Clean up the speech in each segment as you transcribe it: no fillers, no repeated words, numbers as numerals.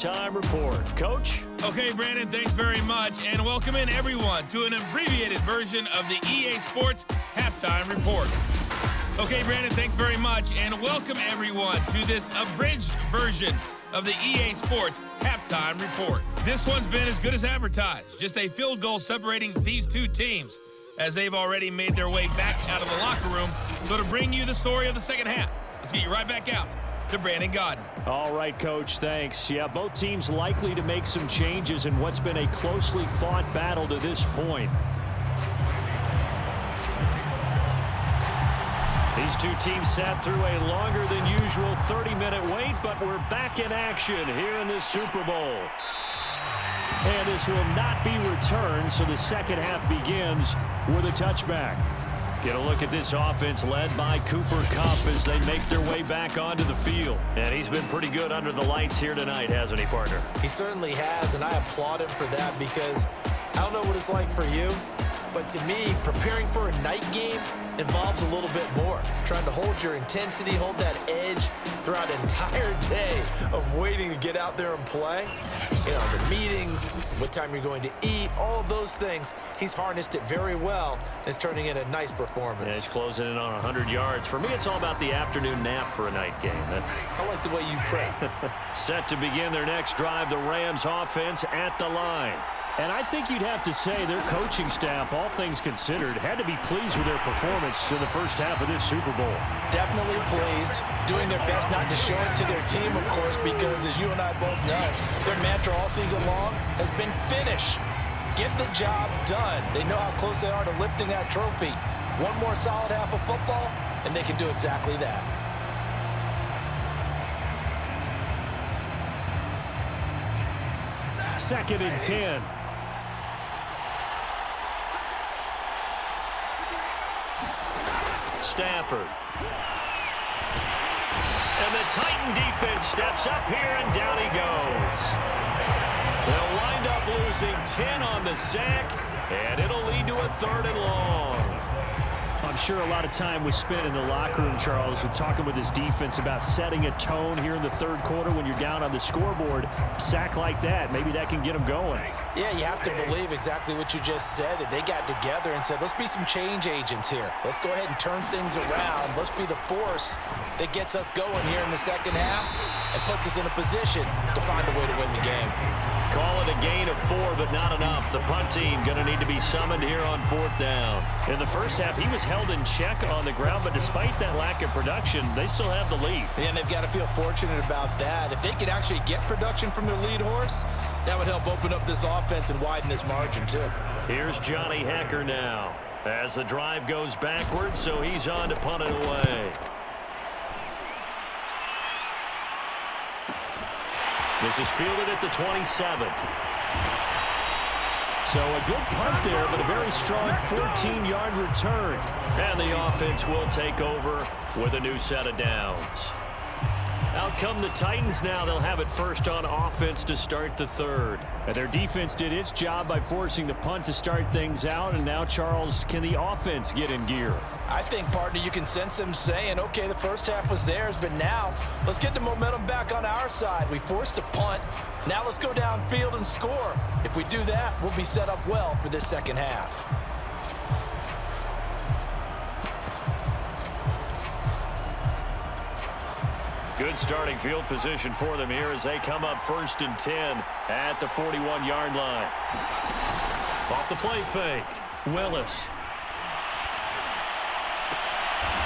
halftime report. Coach? Okay, Brandon, thanks very much, and welcome in everyone to an abbreviated version of the EA Sports halftime report. Okay, Brandon, thanks very much, and welcome everyone to this abridged version of the EA Sports halftime report. This one's been as good as advertised, just a field goal separating these two teams, as they've already made their way back out of the locker room. So to bring you the story of the second half, let's get you right back out to Brandon Godden. All right, Coach, thanks. Yeah, both teams likely to make some changes in what's been a closely fought battle to this point. These two teams sat through a longer than usual 30-minute wait, but we're back in action here in this Super Bowl. And this will not be returned, so the second half begins with a touchback. Get a look at this offense led by Cooper Kupp as they make their way back onto the field. And he's been pretty good under the lights here tonight, hasn't he, partner? He certainly has, and I applaud him for that because I don't know what it's like for you, but to me, preparing for a night game involves a little bit more. Trying to hold your intensity, hold that edge throughout an entire day of waiting to get out there and play. You know, the meetings, what time you're going to eat, all of those things. He's harnessed it very well and is turning in a nice performance. Yeah, he's closing in on 100 yards. For me, it's all about the afternoon nap for a night game. I like the way you pray. Set to begin their next drive, the Rams offense at the line. And I think you'd have to say their coaching staff, all things considered, had to be pleased with their performance in the first half of this Super Bowl. Definitely pleased, doing their best not to show it to their team, of course, because as you and I both know, their mantra all season long has been finish. Get the job done. They know how close they are to lifting that trophy. One more solid half of football, and they can do exactly that. Second and 10. Stafford. And the Titan defense steps up here, and down he goes. They'll wind up losing 10 on the sack, and it'll lead to a 3rd and long. I'm sure a lot of time was spent in the locker room, Charles, with talking with his defense about setting a tone here in the third quarter when you're down on the scoreboard. A sack like that, maybe that can get them going. Yeah, you have to believe exactly what you just said, that they got together and said, let's be some change agents here. Let's go ahead and turn things around. Let's be the force that gets us going here in the second half and puts us in a position to find a way to win the game. Call it a gain of 4, but not enough. The punt team going to need to be summoned here on 4th down. In the first half, he was held in check on the ground, but despite that lack of production, they still have the lead. And they've got to feel fortunate about that. If they could actually get production from their lead horse, that would help open up this offense and widen this margin, too. Here's Johnny Hecker now as the drive goes backwards, so he's on to punt it away. This is fielded at the 27. So a good punt there, but a very strong 14-yard return. And the offense will take over with a new set of downs. Out come the Titans now. They'll have it first on offense to start the third. And their defense did its job by forcing the punt to start things out. And now, Charles, can the offense get in gear? I think, partner, you can sense them saying, okay, the first half was theirs, but now let's get the momentum back on our side. We forced a punt. Now let's go downfield and score. If we do that, we'll be set up well for this second half. Good starting field position for them here as they come up 1st and 10 at the 41-yard line. Off the play fake, Willis.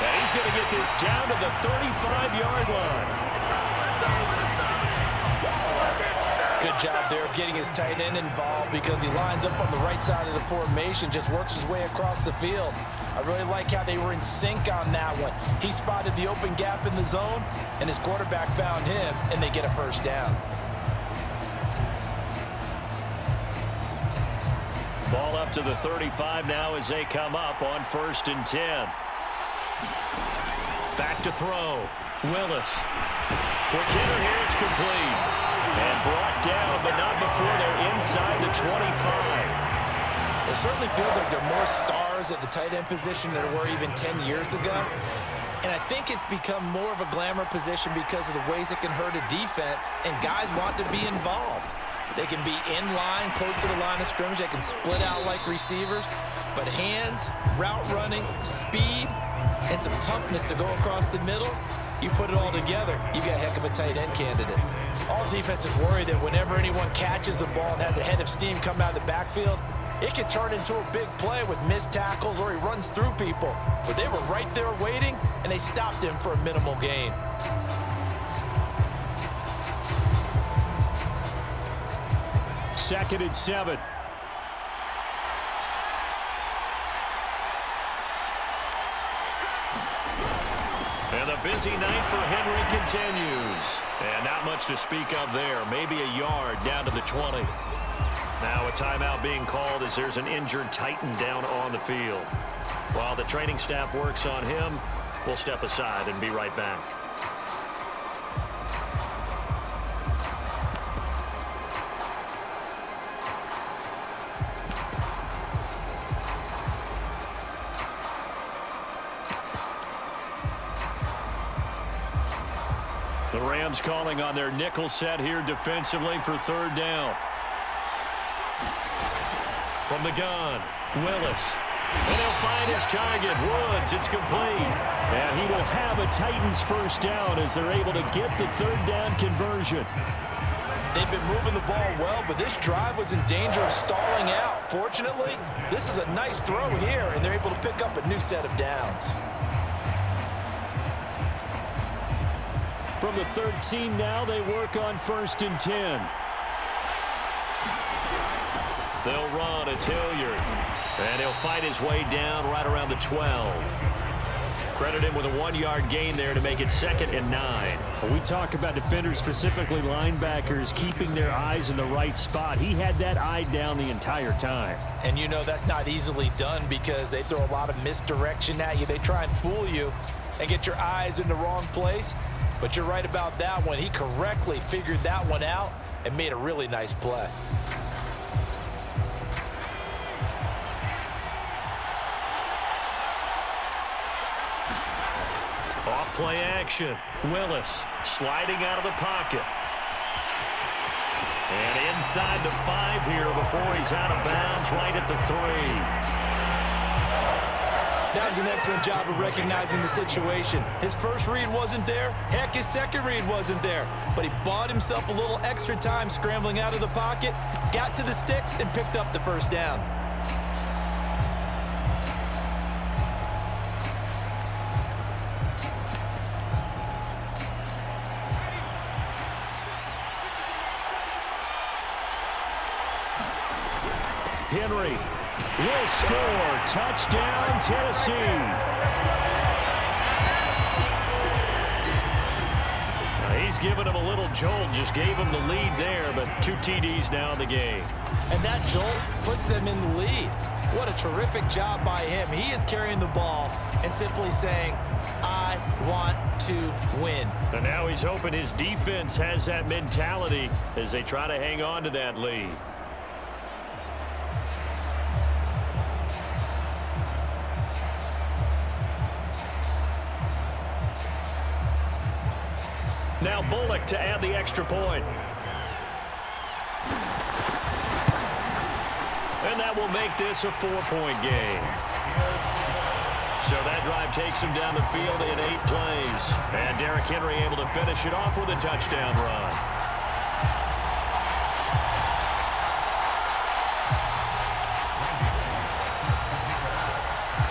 And he's going to get this down to the 35-yard line. Good job there of getting his tight end involved because he lines up on the right side of the formation, just works his way across the field. I really like how they were in sync on that one. He spotted the open gap in the zone, and his quarterback found him, and they get a first down. Ball up to the 35 now as they come up on 1st and 10. Back to throw. Willis. Quick hitter here, it's complete. And brought down, but not before they're inside the 25. It certainly feels like there are more stars at the tight end position than there were even 10 years ago. And I think it's become more of a glamour position because of the ways it can hurt a defense, and guys want to be involved. They can be in line, close to the line of scrimmage. They can split out like receivers. But hands, route running, speed, and some toughness to go across the middle, you put it all together, you got a heck of a tight end candidate. All defenses worry that whenever anyone catches the ball and has a head of steam coming out of the backfield, it can turn into a big play with missed tackles or he runs through people. But they were right there waiting, and they stopped him for a minimal gain. Second and 7. And the busy night for Henry continues. And not much to speak of there. Maybe a yard down to the 20. Now a timeout being called as there's an injured Titan down on the field. While the training staff works on him, we'll step aside and be right back. The Rams calling on their nickel set here defensively for third down. From the gun, Willis. And he'll find his target, Woods. It's complete. And he will have a Titans first down as they're able to get the third down conversion. They've been moving the ball well, but this drive was in danger of stalling out. Fortunately, this is a nice throw here, and they're able to pick up a new set of downs. From the 13 now, they work on first and 10. They'll run. It's Hilliard. And he'll fight his way down right around the 12. Credit him with a 1-yard gain there to make it second and 9. When we talk about defenders, specifically linebackers, keeping their eyes in the right spot. He had that eye down the entire time. And you know that's not easily done because they throw a lot of misdirection at you. They try and fool you and get your eyes in the wrong place. But you're right about that one. He correctly figured that one out and made a really nice play. Off play action. Willis sliding out of the pocket. And inside the 5 here before he's out of bounds right at the 3. That was an excellent job of recognizing the situation. His first read wasn't there. Heck, his second read wasn't there. But he bought himself a little extra time scrambling out of the pocket, got to the sticks, and picked up the first down. Henry will score. Touchdown, Tennessee. Now he's given him a little jolt, just gave him the lead there, but 2 TDs now in the game. And that jolt puts them in the lead. What a terrific job by him. He is carrying the ball and simply saying, I want to win. And now he's hoping his defense has that mentality as they try to hang on to that lead. Now Bullock to add the extra point. And that will make this a 4-point game. So that drive takes him down the field in 8 plays. And Derrick Henry able to finish it off with a touchdown run.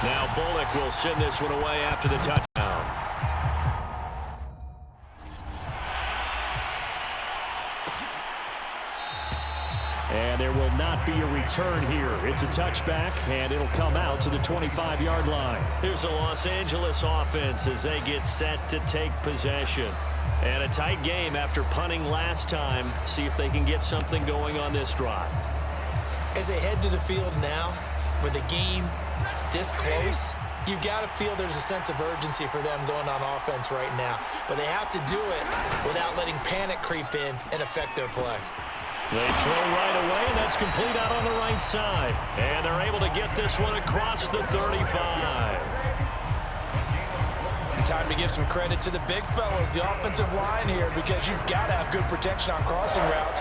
Now Bullock will send this one away after the touchdown. And there will not be a return here. It's a touchback, and it'll come out to the 25-yard line. Here's the Los Angeles offense as they get set to take possession. And a tight game after punting last time. See if they can get something going on this drive. As they head to the field now, with the game this close, you've got to feel there's a sense of urgency for them going on offense right now. But they have to do it without letting panic creep in and affect their play. They throw right away, and that's complete out on the right side. And they're able to get this one across the 35. time to give some credit to the big fellows, the offensive line here, because you've got to have good protection on crossing routes